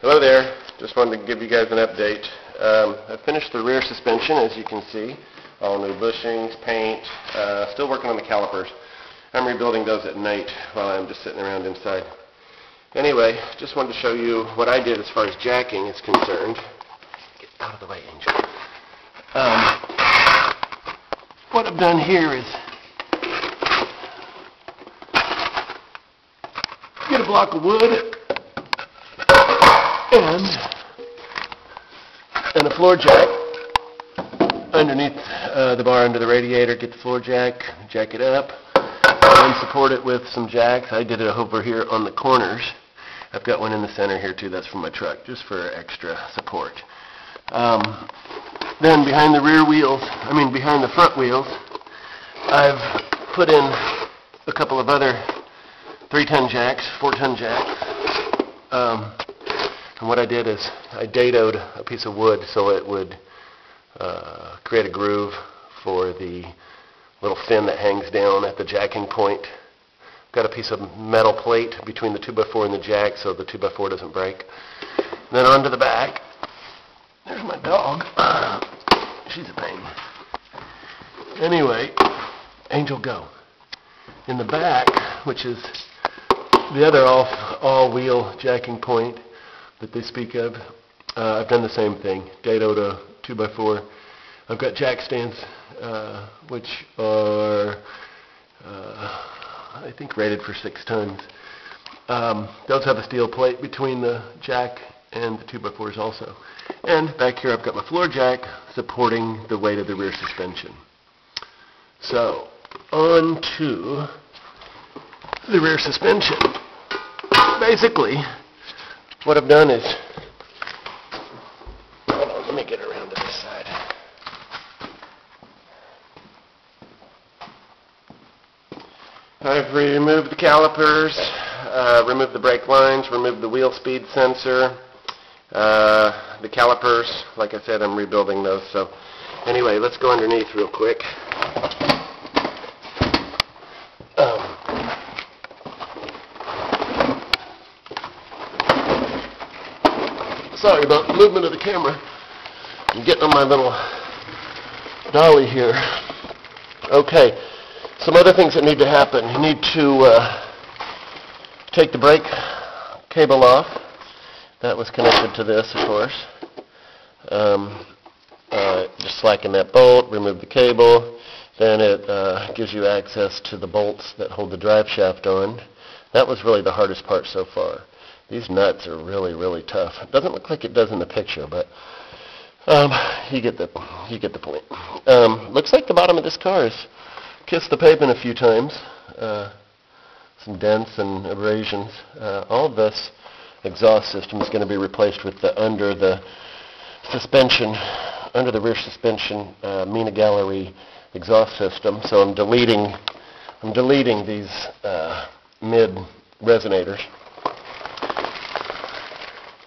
Hello there. Just wanted to give you guys an update. I finished the rear suspension, as you can see. All new bushings, paint, still working on the calipers. I'm rebuilding those at night while I'm just sitting around inside. Anyway, just wanted to show you what I did as far as jacking is concerned. Get out of the way, Angel. What I've done here is get a block of wood and a floor jack underneath the bar under the radiator. Get the floor jack it up, and support it with some jacks. I did it over here on the corners. I've got one in the center here too. That's from my truck, just for extra support. Then behind the behind the front wheels, I've put in a couple of other 3-ton jacks, 4-ton jacks. And what I did is I dadoed a piece of wood so it would create a groove for the little fin that hangs down at the jacking point. Got a piece of metal plate between the 2x4 and the jack so the 2x4 doesn't break. Then onto the back. There's my dog. She's a pain. Anyway, Angel, go. In the back, which is the other all-wheel jacking point that they speak of, I've done the same thing. Dadoed a 2x4. I've got jack stands, which are, I think, rated for 6 tons. Those have a steel plate between the jack and the 2x4s also. And back here I've got my floor jack supporting the weight of the rear suspension. So, on to the rear suspension. Basically, what I've done is, hold on, let me get around to this side. I've removed the calipers, removed the brake lines, removed the wheel speed sensor. The calipers, like I said, I'm rebuilding those. So anyway, let's go underneath real quick. Sorry about the movement of the camera. I'm getting on my little dolly here. Okay, some other things that need to happen. You need to take the brake cable off. That was connected to this, of course. Just slacken that bolt, remove the cable. Then it gives you access to the bolts that hold the drive shaft on. That was really the hardest part so far. These nuts are really, really tough. It doesn't look like it does in the picture, but you get the point. Looks like the bottom of this car has kissed the pavement a few times. Some dents and abrasions. All of this exhaust system is going to be replaced with the under the rear suspension Mina Gallery exhaust system. So I'm deleting these mid resonators.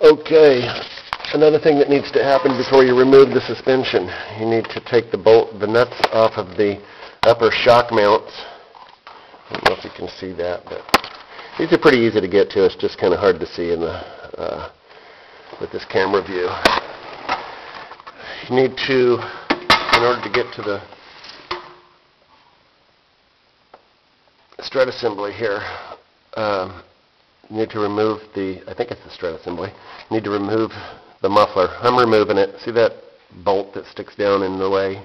Okay, another thing that needs to happen before you remove the suspension, you need to take the nuts off of the upper shock mounts. I don't know if you can see that, but these are pretty easy to get to. It's just kind of hard to see in the with this camera view. You need to, in order to get to the strut assembly here, you need to remove I think it's the strut assembly. You need to remove the muffler. I'm removing it. See that bolt that sticks down in the way?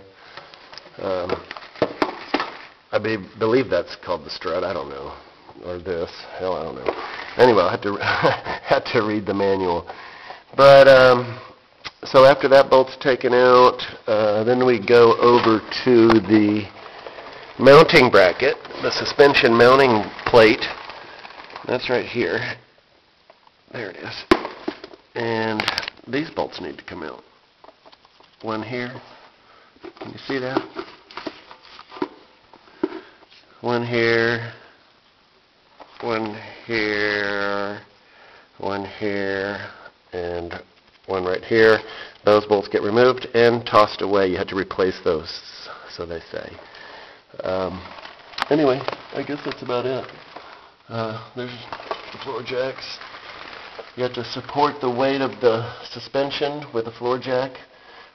I believe that's called the strut. I don't know. Or this. Hell, I don't know. Anyway, I had to read the manual. But, so after that bolt's taken out, then we go over to the mounting bracket, the suspension mounting plate. That's right here. There it is. And these bolts need to come out. One here. Can you see that? One here. One here. One here. And one right here. Those bolts get removed and tossed away. You had to replace those, so they say. Anyway, I guess that's about it. There's the floor jacks. You have to support the weight of the suspension with a floor jack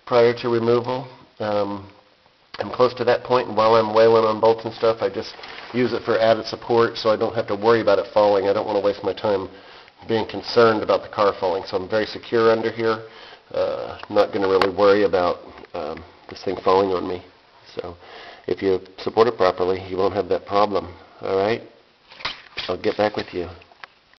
prior to removal. I'm close to that point, and while I'm wailing on bolts and stuff, I just use it for added support so I don't have to worry about it falling. I don't want to waste my time being concerned about the car falling, so I'm very secure under here. Not going to really worry about this thing falling on me. So if you support it properly, you won't have that problem. All right? I'll get back with you.